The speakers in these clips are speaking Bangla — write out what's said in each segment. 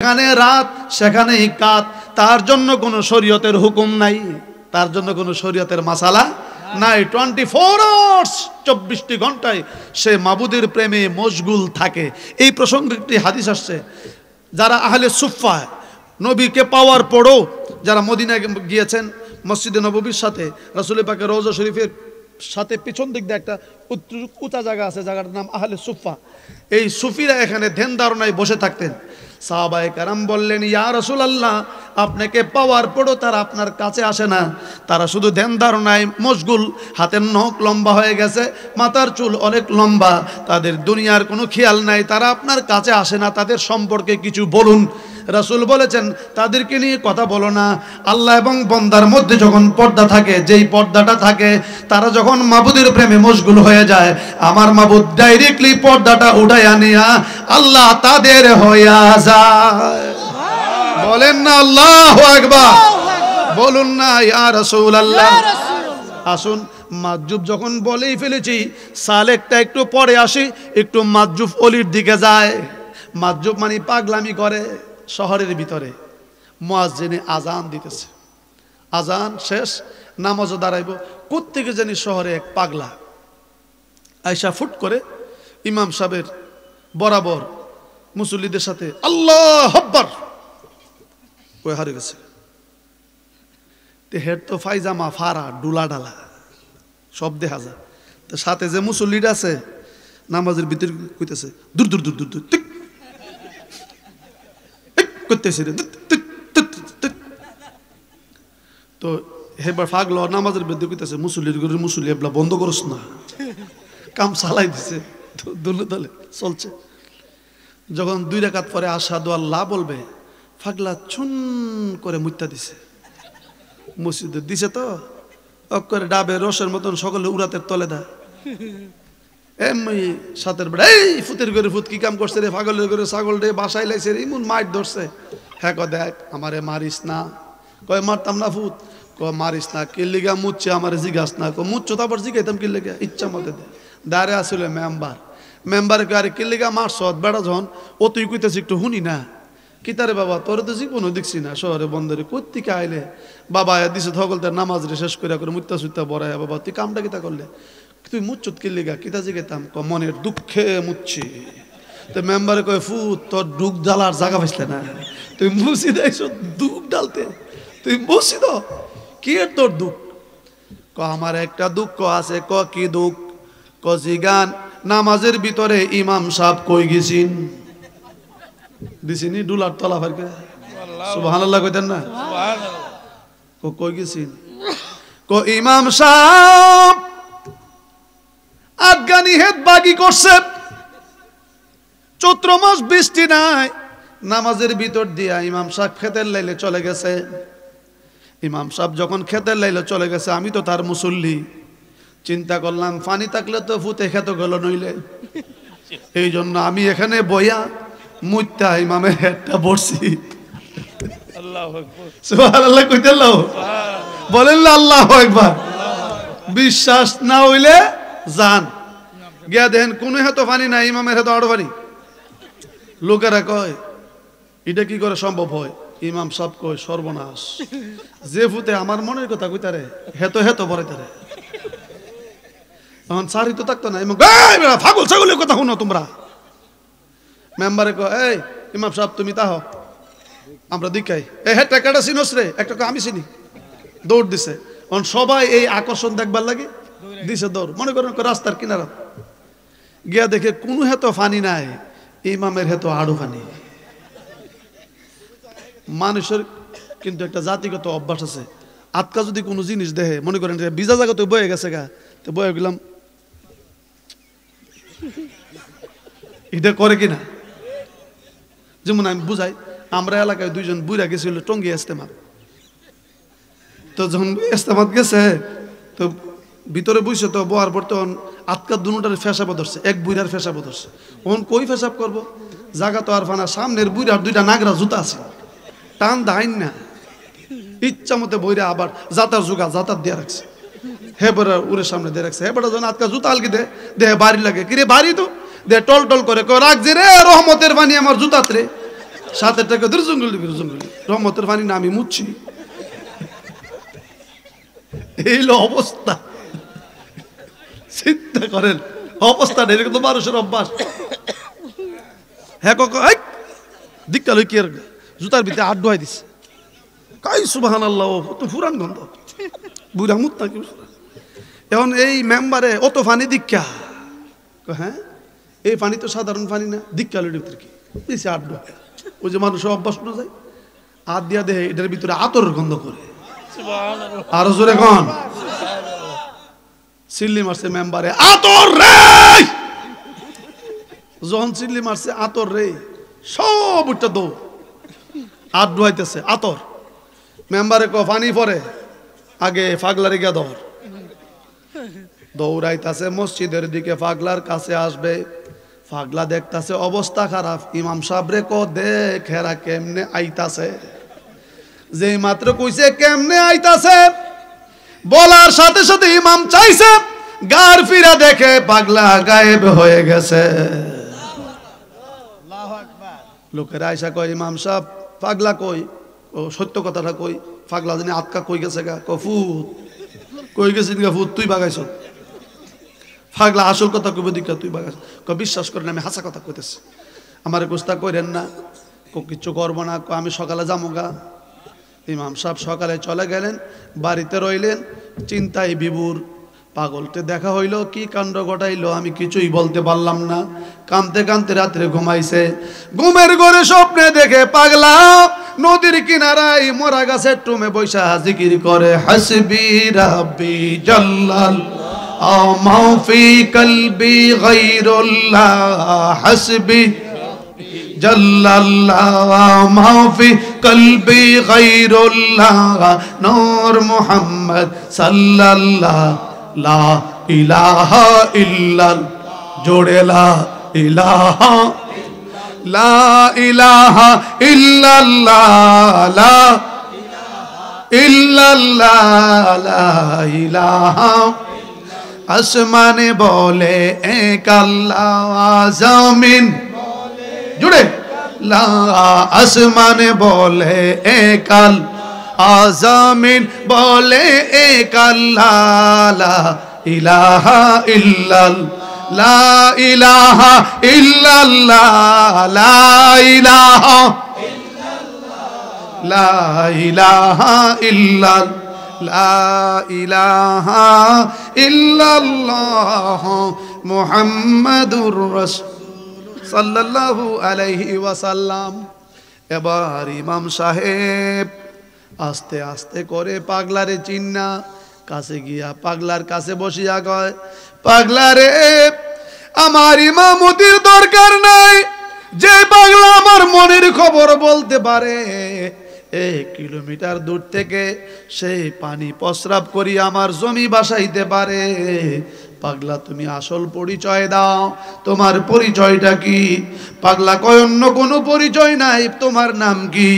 যেখানে রাত সেখানেই কাত, তার জন্য কোনো শরীয়তের হুকুম নাই, তার জন্য কোনো শরীয়তের মাসালা নাই। 24 আওয়ার্স 24টি ঘন্টায় সে মাবুদের প্রেমে মশগুল থাকে। এই প্রসঙ্গে একটি হাদিস আসছে, যারা আহলে সুফফা নবীকে পাওয়ার পরও যারা মদিনায় গিয়েছেন, মসজিদে নববীর সাথে রাসূল পাকের রওজা শরীফের সাথে পিছন দিক দিয়ে একটা উঁচা জায়গা আছে, জায়গাটার নাম আহলে সুফফা। এই সুফিরা এখানে ধ্যান ধারণায় বসে থাকতেন। সাহাবায়ে কেরাম বললেন, ইয়া রাসূলুল্লাহ, আপনাকে পাওয়ার পরও তারা আপনার কাছে আসে না, তারা শুধু ধ্যান ধারণায় মশগুল, হাতের নখ লম্বা হয়ে গেছে, মাথার চুল অনেক লম্বা, তাদের দুনিয়ার কোনো খেয়াল নাই, তারা আপনার কাছে আসে না, তাদের সম্পর্কে কিছু বলুন। রাসূল বলেছেন, তাদেরকে নিয়ে কথা বলো না। আল্লাহ এবং বান্দার মধ্যে যখন পর্দা থাকে, যেই পর্দাটা থাকে, তারা যখন মাবুদের প্রেমে মশগুল হয়ে যায়, আমার মাবুদ ডাইরেক্টলি পর্দাটা উঠাইয়া নিয়া আল্লাহ তাদের হইয়া যায়। বলেন না আল্লাহু আকবার, বলুন না ইয়া রাসূলুল্লাহ। আসুন, মাযজুব যখন বলেই ফেলেছি, সালেকটা একটু পরে আসি, একটু মাযজুব অলির দিকে যায়। মাযজুব মানে পাগলামি করে। শহরের ভিতরে মুয়াজ্জিনে আজান দিতেছে, আজান শেষ, নামাজও দাঁড়াইব, কোত্থেকে জানি শহরে এক পাগলা আয়সা ফুট করে ইমাম সাহেবের বরাবর মুসল্লিদের সাথে আল্লাহু আকবার কই হারে গেছে। তে হেড তো ফাইজামা ফারা ডুলা ডালা সব দেখা যায়, তো সাথে যে মুসল্লিটা আছে নামাজের ভিতরে কইতেছে দূর দূর দূর দূর দূর করতেছে। তো হেবার ফাগলো নামাজের বেদ কইতেছে, মুসল্লি এবলা বন্ধ করস না, কাম চালাই দিছে, দলে দলে চলছে। যখন 2 রাকাত পরে আশহাদু আল্লাহ বলবে, ফাগলা চুন করে মুত্তা দিছে মসজিদে দিছে, তো অক্করে ডাবে রসের মতন সকলে উরাতের তলে দা এমনি সাতের বেড়া এই ফুতের করে ফুত কি কাম করছে রে, পাগলের করে ছাগল রে বাসায় লাইছে রে, এমন মাইট ধরছে। হ্যাঁ ক দেখ আমারে মারিস না, কয় মারতাম না ফুত, ক মারিস না, কিল্লিগা মুচ্ছে আমারে জিগাস না, ক মুচ্ছ তারপর জিগাইতাম কিল্লিগা, ইচ্ছা মতে দে। দাঁড়ে আসলে মেম্বারে আরে কিল্লিগা মারছ বেড়া যখন ও তুই কইতেছি একটু শুনি না, কিতারে বাবা তোর তো জীবনও দেখছি না, শহরে বন্দরে কোত্থেকে আইলে বাবা দিছে সকল তার নামাজ রে শেষ করে মুত্তা সুত্তা বড়ায়, বাবা তুই কামটা কিতা করলে, তুই মুচ্ছত কিল্লিগা, কিতা জিগাইতাম, ক মনের দুঃখে মুচ্ছি। তো মেম্বারে কয় ফুত তোর দুঃখ জ্বালার জায়গা পাইছিলে না, তুই মুছি দেয়ছ দুঃখ ডালতে, তুই মুছি দ কি তোর দুঃখ, ক আমার একটা দুঃখ আছে, ক কি দুঃখ, ক জিগান নামাজের ভিতরে ইমাম সাহেব কই গেছিন, দিছিনি ডুলার তলা ফারকে সুবহানাল্লাহ কইতেন না, ক কই গেছিন, ক ইমাম সাহেব আফগানি হেদ বাগি করছে, চৈত্র মাস বৃষ্টি নাই, নামাজের ভিতর দিয়া ইমাম সাহেব খেতের লাইলে চলে গেছে। ইমাম সাহেব যখন খেতের লাইলে চলে গেছে, আমি তো তার মুসল্লি, চিন্তা করলাম পানি থাকলে তো ফুতে খেতে গেল নইলে, এই জন্য আমি এখানে বইয়া মুত্তা ইমামের হেডটা বসছি। সুবহানাল্লাহ কইতে আল্লাহ বলেন না আল্লাহু আকবার। বিশ্বাস না হইলে যান গিয়া দেখেন কোন হেতো পানি নাই, ইমামের হেতো আরো পানি। লোকেরা কয় এটা কি করে সম্ভব হয়, ইমাম সাহেব কয় সর্বনাশ, যে ফুতে আমার মনের কথা কইতারে হেতো হেতো পরে তারে তখন সারি তো থাকতো না, ফাগল ছাগলের কথা শুনো তোমরা। মেম্বারে কয় এই ইমাম সাহেব তুমি তাহ আমরা দিকাই, এই হেড টাকাটা চিনোস রে, একটা আমি চিনি, দৌড় দিছে। সবাই এই আকর্ষণ দেখবার লাগে দিছে দৌড়, মনে করেন রাস্তার কিনারা গিয়া দেখে কোনো হেতো ফানি নাই, ইমামের হেতো আড়ু ফানি। মানুষের কিন্তু একটা জাতিগত অভ্যাস আছে, আটকা যদি কোনো জিনিস দেখে, মনে করেন যে বিজা জায়গাতে বয়ে গেছে গা, তো বয়ে গেলাম, এটা করে কিনা। যেমন আমি বুঝাই, আমরা এলাকায় 2 জন বুড়া গেছিল টঙ্গি ইস্তেমাত, তো যখন ইস্তেমাত গেছে তো ভিতরে বইছে, তো বোয়ার পর তখন আটকা দুটার ফেসাব ধরছে, এক বুড়ার ফেসাব ধরছে। ওন কই ফেসাব করবো, জায়গা তো আর ফানা, সামনের বুড়ার 2টা নাগরা জুতা আছে, টান দাইন না, ইচ্ছা মতে বইরা আবার জাতার জোগা জাতার দিয়ে রাখছে, হেবরা উড়ের সামনে দিয়ে রাখছে। হেবরা যখন আটকা জুতা আলকি দেহে বাড়ি লাগে, কিরে বাড়ি তো দে টল টল করে, রাখছে রে রহমতের বাণী আমার জুতাত রে, সাথে টাকা ধরে জঙ্গল রহমতের পানি না আমি মুচ্ছি। এই অবস্থা, চিন্তা করেন অবস্থাটা, এরকম তো মানুষের অভ্যাস। হ্যাঁ দিকটা লই কি আর জুতার ভিতরে আট ডোয়াই দিছে, কাই সুবহানাল্লাহ, তো ফুরান গন্ধ বুড়া মুত নাকি। এখন এই মেম্বারে অত পানি দীক্ষা, হ্যাঁ এই পানি তো সাধারণ পানি না, দীক্ষা লইর ভিতরে কি দিছে আট ডোয়া। ওই যে মানুষের অভ্যাস না যায় হাত দিয়া দেহে এটার ভিতরে আতর গন্ধ করে। আরো জোরে কন, চিল্লি মারছে মেম্বারে, আতর রে। যখন চিল্লি মারছে আতর রে, সব উঠটা দৌ আট ডুয়াইতেছে আতর। মেম্বারে ক পানি পরে আগে পাগলারে গিয়া দৌড়াইতেছে মসজিদের দিকে, পাগলার কাছে আসবে। পাগলা দেখতাছে অবস্থা খারাপ। ইমাম সাহেবরে ক দেখ হেরা কেমনে আইতাছে। যে মাত্র কইছে কেমনে আইতাছে, বলার সাথে সাথে ইমাম চাইছে গার ফিরা দেখে পাগলা গায়েব হয়ে গেছে। লোকেরা আইসা কয় ইমাম সাহেব পাগলা কই? ও সত্য কথাটা কই। পাগলা জানি আটকা কই গেছে গা? ফুত কই গেছিস গা? ফুত তুই বাগাইছ। পাগলা আসল কথা কইব দিকা তুই বাগাইছ। বিশ্বাস করেন আমি হাসা কথা কইতেছি, আমার গোস্তা কইরেন না, কিচ্ছু করবো না, আমি সকালে যাবো গা। ইমাম সাহেব সকালে চলে গেলেন, বাড়িতে রইলেন চিন্তায় বিভোর। পাগলতে দেখা হইল, কি কাণ্ড ঘটাইলো আমি কিছুই বলতে পারলাম না। কাঁদতে কাঁদতে রাত্রে ঘুমাইছে। ঘুমের ঘরে স্বপ্নে দেখে পাগলা নদীর কিনারায় মরা গাছের টুমে বৈশা জিকির করে, হাসবি রাব্বি জাল্লাল মা ফি কলবি গায়রুল্লাহ, হাসবি জাল্লাল্লাহ মা ফি কলবি গায়রুল্লাহ, নূর মুহাম্মদ সাল্লাল্লাহ, লা ইলাহা ইল্লাল, জোড়ে লা ইলাহা, লা ইলাহা ইল্লাল্লাহ, লা ইল্লাল্লাহ, লা ইলাহা। আসমানে বলে এক আল্লাহ, জমিন জুড়ে লা, আসমানে বলে এক আল্লাহ, জমিন বলে এক আল্লাহ, লা ইলাহা ইল্লাল্লাহ, লা ইলাহা ইল্লাল্লাহ, লা ইলাহা ইল্লাল্লাহ, লা ইলাহা ইল্লাল্লাহ, লা ইলাহা ইল্লাল্লাহ মুহাম্মাদুর রাসূল সাল্লাল্লাহু আলাইহি ওয়াসাল্লাম। এবার ইমাম সাহেব আস্তে আস্তে করে পাগলারে চিন্না কাছে গিয়া পাগলার কাছে বসিয়া কয়, পাগলারে আমার ইমামতির দরকার নাই, যে পাগলা আমার মনের খবর বলতে পারে 1 কিলোমিটার দূর থেকে সেই পানি প্রস্রাব করি আমার জমি বাসাইতে পারে। পাগলা তুমি আসল পরিচয় দাও, তোমার পরিচয়টা কি? পাগলা কয় অন্য কোনো পরিচয় নাই, তোমার নাম কি?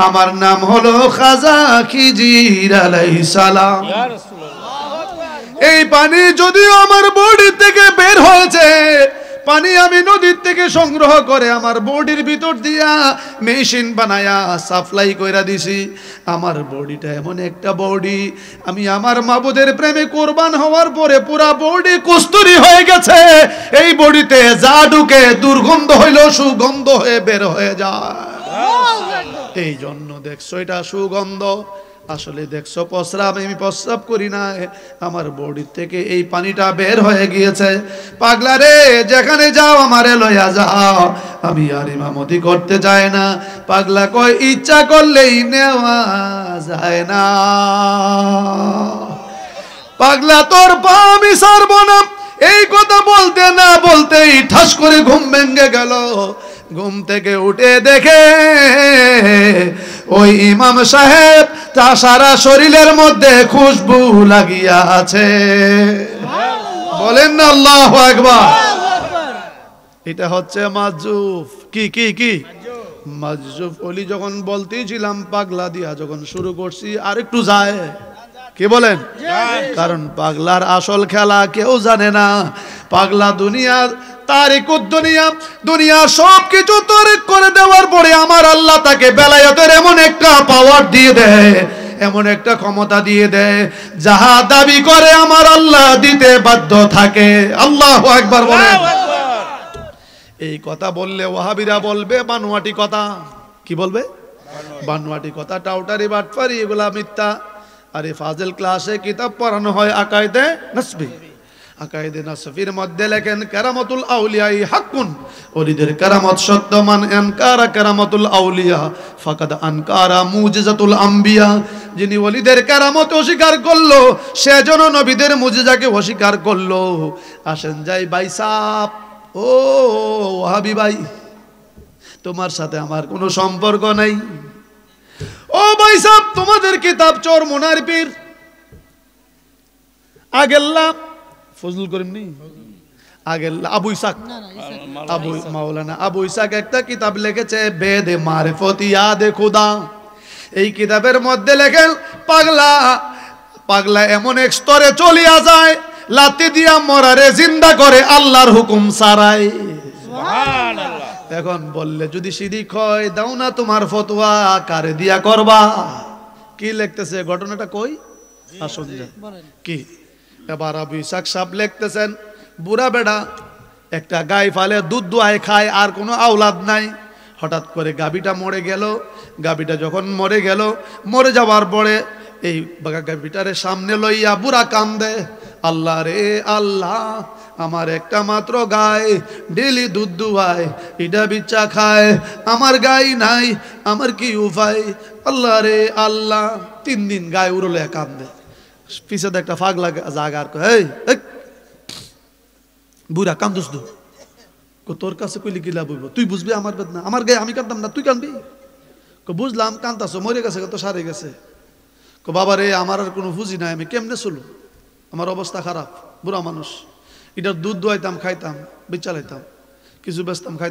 আমার নাম হলো খাজা খিজির আলাইহিস সালাম। এই পানি যদিও আমার বডি থেকে বের হয়েছে, পানি আমি নদীর থেকে সংগ্রহ করে আমার বডির ভিতর দিয়া মেশিন বানায়া সাপ্লাই কইরা দিছি। আমার বডিটা এমন একটা বডি, আমি আমার মাবুদের প্রেমে কোরবান হওয়ার পরে পুরা বডি কস্তুরী হয়ে গেছে। এই বডিতে যা ঢুকে দুর্গন্ধ হইলেও সুগন্ধ হয়ে বের হয়ে যায়। এই জন্য দেখছো এটা সুগন্ধ, আসলে দেখছো প্রস্রাব, আমি প্রস্রাব করি না, আমার বডি থেকে এই পানিটা বের হয়ে গিয়েছে। পাগলা রে যেখানে যাও আমারে লইয়া যাও, আমি আর ইমামতি করতে চাই না। পাগলা কয় ইচ্ছা করলেই নেওয়া যায় না। পাগলা তোর পা আমি ছাড়বো না। এই কথা বলতে না বলতেই ঠাস করে ঘুম ভেঙে গেল। ঘুম থেকে উঠে দেখে ওই ইমাম সাহেব তা সারা শরীরের মধ্যে খুশবু লাগিয়া আছে। বলেন না আল্লাহু আকবার। এটা হচ্ছে মাজুফ। কি কি কি মাজুফ ওলি যখন বলতেছিলাম, পাগলা দিয়া যখন শুরু করছি আর একটু যায়। কি বলেন? কারণ পাগলার আসল খেলা কেউ জানে না। পাগলা দুনিয়ার তারিকুদ দুনিয়া, দুনিয়া সবকিছু তরিক করে দেওয়ার পরে আমার আল্লাহ তাকে বেলায়েতের এমন একটা পাওয়ার দিয়ে দেয়, এমন একটা ক্ষমতা দিয়ে দেয়, যাহা দাবি করে আমার আল্লাহ দিতে বাধ্য থাকে। আল্লাহু আকবার বলেন। এই কথা বললে ওয়াহাবিরা বলবে বানোয়াটি কথা। কি বলবে? বানোয়াটি কথা, টাউটারি, বাটপারি, এগুলা মিথ্যা। আরে ফাজিল ক্লাসে কিতাব পড়ানো হয় আকাইদে নাসবি। আকাইদে নাসফির মধ্যে লেখেন কারামাতুল আউলিয়াই হাক্কুন, ওলিদের কারামত সত্য, মান আনকারা কারামাতুল আউলিয়া ফাকাদ আনকারা মুজিজাতুল আম্বিয়া। যিনি ওলিদের কারামত অস্বীকার করলো সেজন্য নবীদের মুজিজাকে অস্বীকার করলো। আসেন যাই ভাই সাহেব, ও ওয়াহাবি ভাই, তোমার সাথে আমার কোনো সম্পর্ক নাই। ও ভাই সাহেব, তোমাদের কিতাব চোর মোনার পীর আগেল্লা ফজলুল করিম নি আগেল্লা আবু ইসাক, আবু মাওলানা আবু ইসাক একটা কিতাব লিখেছে বেদে মারিফত ইয়াদে খুদা। এই কিতাবের মধ্যে লেখেন পাগলা পাগলা এমন এক স্তরে চলিয়া যায়, লাতি দিয়া মরারে জিন্দা করে আল্লাহর হুকুম ছাড়াই। সুবহানাল্লাহ। এখন বললে যদি শিরিক হয়, দাও না তোমার ফতোয়া, কারে দিয়া করবা? কি লিখতেছে ঘটনাটা কই আসুন যা। কি এবার আবু ইসাক সাহেব লিখতেছেন, বুড়া বেড়া একটা গাই ফালে, দুধ দোয়ায় খায়, আর কোনো আওলাদ নাই। হঠাৎ করে গাবিটা মরে গেল। গাবিটা যখন মরে গেল, মরে যাওয়ার পরে এই গাবিটারে সামনে লইয়া বুড়া কান্দে, আল্লাহ রে আল্লাহ, আমার একটা মাত্র গাই, ডেলি দুধ দুয়ায়, ইডা বিচ্চা খায়, আমার গাই নাই, আমার কি উপায়? আল্লাহ রে আল্লাহ। 3 দিন গায়ে উড়লে কান্দে। পিছে একটা ফাগলা জাগার এই বুড়া কান্দুস দু, তোর কাছে কইলে কি লাভ হইব? তুই বুঝবি আমার বেদনা, আমার গায়ে আমি কান্দতাম না, তুই কান্দবি? বুঝলাম কান্দাছো, মরে গেছে, তো সারে গেছে। বাবা রে, আমার আর কোনো বুঝি নাই, আমি কেমনে চলু, আমার অবস্থা খারাপ, বুড়া মানুষ। এটার দুধ দোয়াইতাম, খাইতাম, বেচালাইতাম, কিছু বেচতাম, খাইতাম।